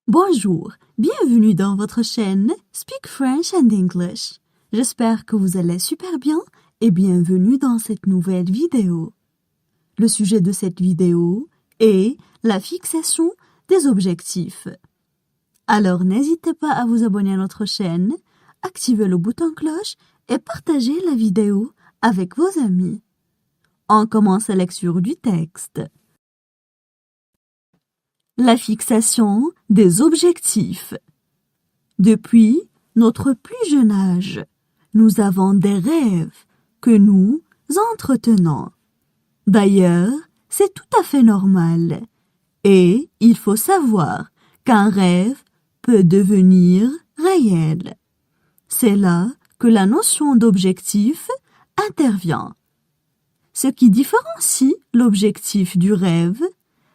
Bonjour, bienvenue dans votre chaîne Speak French and English. J'espère que vous allez super bien et bienvenue dans cette nouvelle vidéo. Le sujet de cette vidéo est la fixation des objectifs. Alors n'hésitez pas à vous abonner à notre chaîne, activer le bouton cloche et partager la vidéo avec vos amis. On commence la lecture du texte. La fixation des objectifs. Depuis notre plus jeune âge, nous avons des rêves que nous entretenons. D'ailleurs, c'est tout à fait normal. Et il faut savoir qu'un rêve peut devenir réel. C'est là que la notion d'objectif intervient. Ce qui différencie l'objectif du rêve,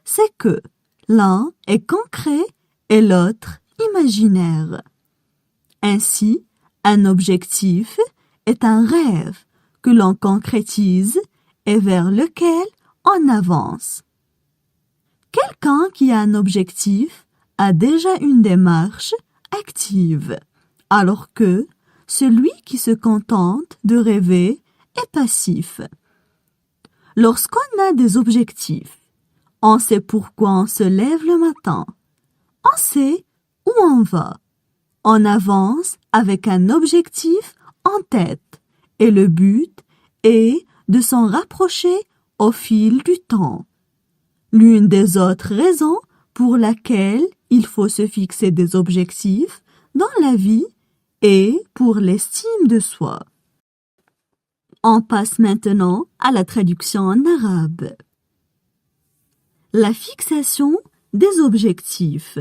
c'est que l'un est concret et l'autre imaginaire. Ainsi, un objectif est un rêve que l'on concrétise et vers lequel on avance. Quelqu'un qui a un objectif a déjà une démarche active, alors que celui qui se contente de rêver est passif. Lorsqu'on a des objectifs, on sait pourquoi on se lève le matin. On sait où on va. On avance avec un objectif en tête et le but est de s'en rapprocher au fil du temps. L'une des autres raisons pour laquelle il faut se fixer des objectifs dans la vie est pour l'estime de soi. On passe maintenant à la traduction en arabe. La fixation des objectifs.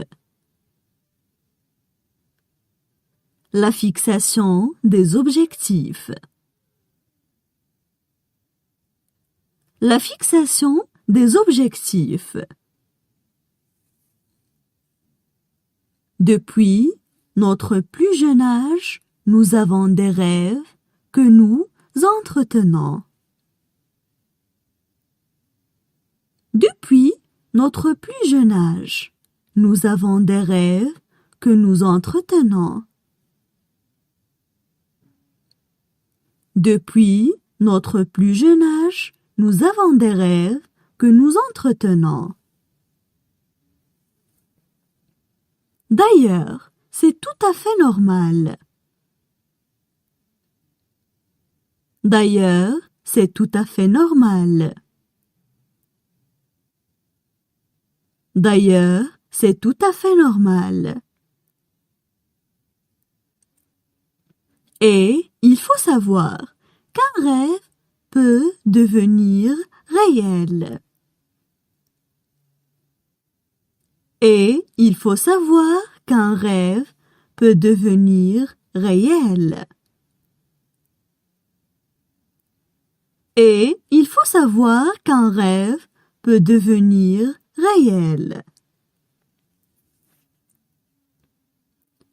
La fixation des objectifs. La fixation des objectifs. Depuis notre plus jeune âge, nous avons des rêves que nous entretenons. Depuis notre plus jeune âge, nous avons des rêves que nous entretenons. Depuis notre plus jeune âge, nous avons des rêves que nous entretenons. D'ailleurs, c'est tout à fait normal. D'ailleurs, c'est tout à fait normal. D'ailleurs, c'est tout à fait normal. Et il faut savoir qu'un rêve peut devenir réel. Et il faut savoir qu'un rêve peut devenir réel. Et il faut savoir qu'un rêve peut devenir réel.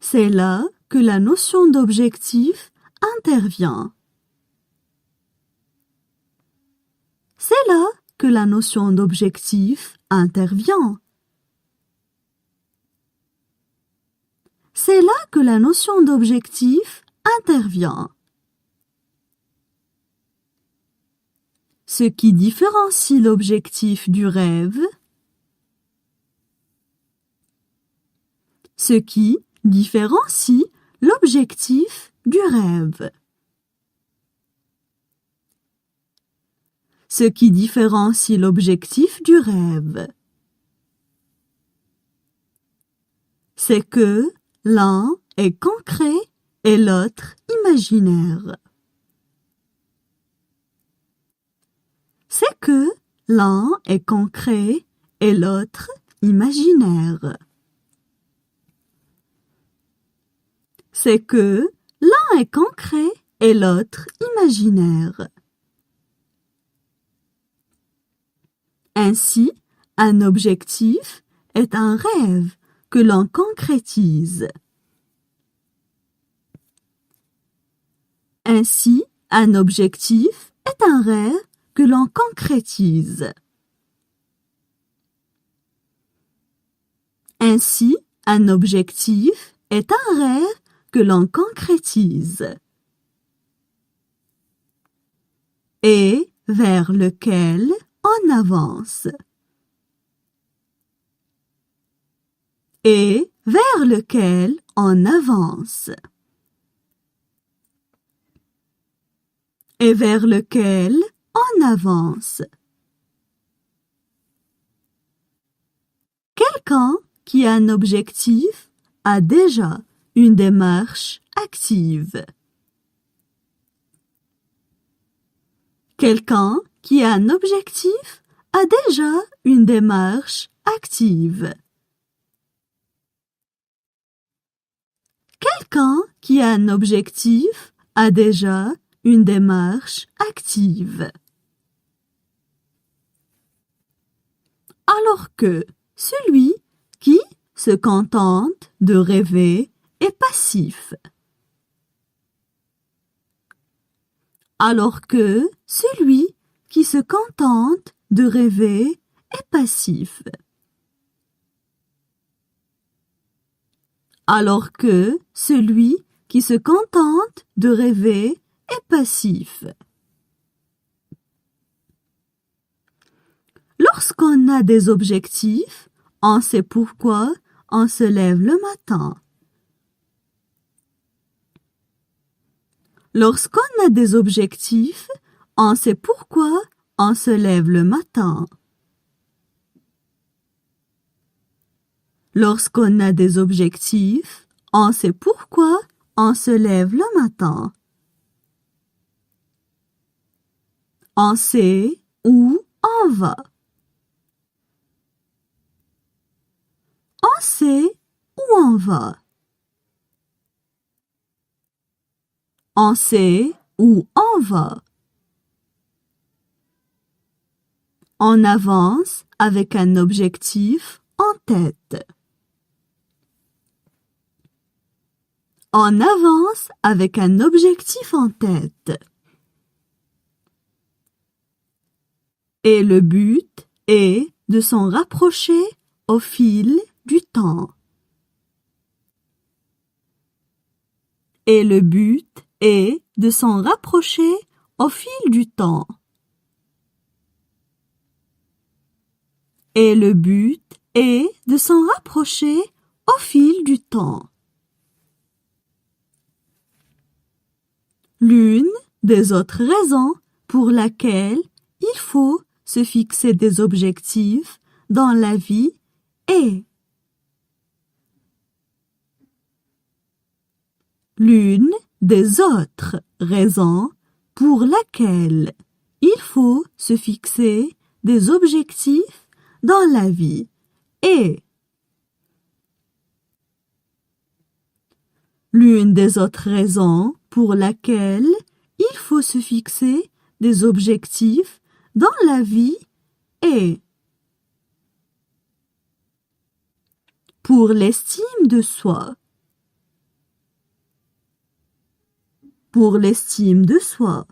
C'est là que la notion d'objectif intervient. C'est là que la notion d'objectif intervient. C'est là que la notion d'objectif intervient. Ce qui différencie l'objectif du rêve, ce qui différencie l'objectif du rêve. Ce qui différencie l'objectif du rêve, c'est que l'un est concret et l'autre imaginaire. C'est que l'un est concret et l'autre imaginaire. C'est que l'un est concret et l'autre imaginaire. Ainsi, un objectif est un rêve que l'on concrétise. Ainsi, un objectif est un rêve que l'on concrétise. Ainsi, Un objectif est un rêve que l'on concrétise et vers lequel on avance. Et vers lequel on avance. Et vers lequel on avance. Quelqu'un qui a un objectif a déjà une démarche active. Quelqu'un qui a un objectif a déjà une démarche active. Quelqu'un qui a un objectif a déjà une démarche active. Alors que celui qui se contente de rêver est passif. Alors que celui qui se contente de rêver est passif. Alors que celui qui se contente de rêver est passif. Lorsqu'on a des objectifs, on sait pourquoi on se lève le matin. Lorsqu'on a des objectifs, on sait pourquoi on se lève le matin. Lorsqu'on a des objectifs, on sait pourquoi on se lève le matin. On sait où on va. On sait où on va. On sait où on va. On avance avec un objectif en tête. On avance avec un objectif en tête. Et le but est de s'en rapprocher au fil du temps. Et le but est de s'en rapprocher au fil du temps. Et le but est de s'en rapprocher au fil du temps. L'une des autres raisons pour laquelle il faut se fixer des objectifs dans la vie est l'une des autres raisons pour laquelle il faut se fixer des objectifs dans la vie est l'une des autres raisons pour laquelle il faut se fixer des objectifs dans la vie est pour l'estime de soi. Pour l'estime de soi.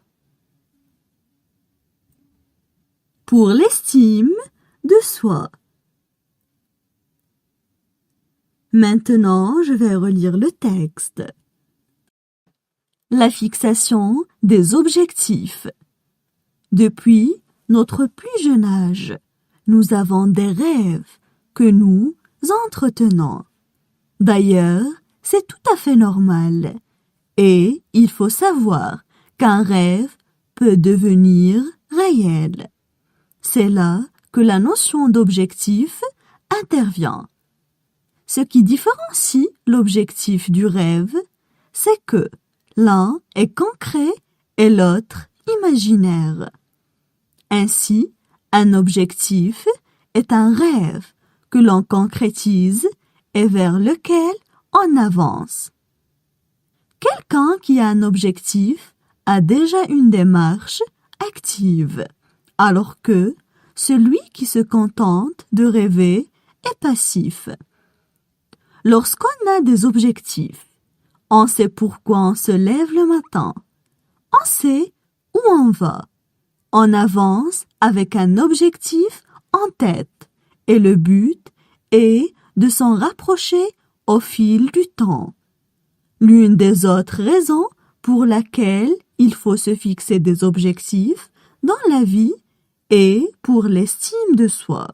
Pour l'estime de soi. Maintenant, je vais relire le texte. La fixation des objectifs. Depuis notre plus jeune âge, nous avons des rêves que nous entretenons. D'ailleurs, c'est tout à fait normal. Et il faut savoir qu'un rêve peut devenir réel. C'est là que la notion d'objectif intervient. Ce qui différencie l'objectif du rêve, c'est que l'un est concret et l'autre imaginaire. Ainsi, un objectif est un rêve que l'on concrétise et vers lequel on avance. Quelqu'un qui a un objectif a déjà une démarche active, alors que celui qui se contente de rêver est passif. Lorsqu'on a des objectifs, on sait pourquoi on se lève le matin. On sait où on va. On avance avec un objectif en tête et le but est de s'en rapprocher au fil du temps. L'une des autres raisons pour laquelle il faut se fixer des objectifs dans la vie est pour l'estime de soi.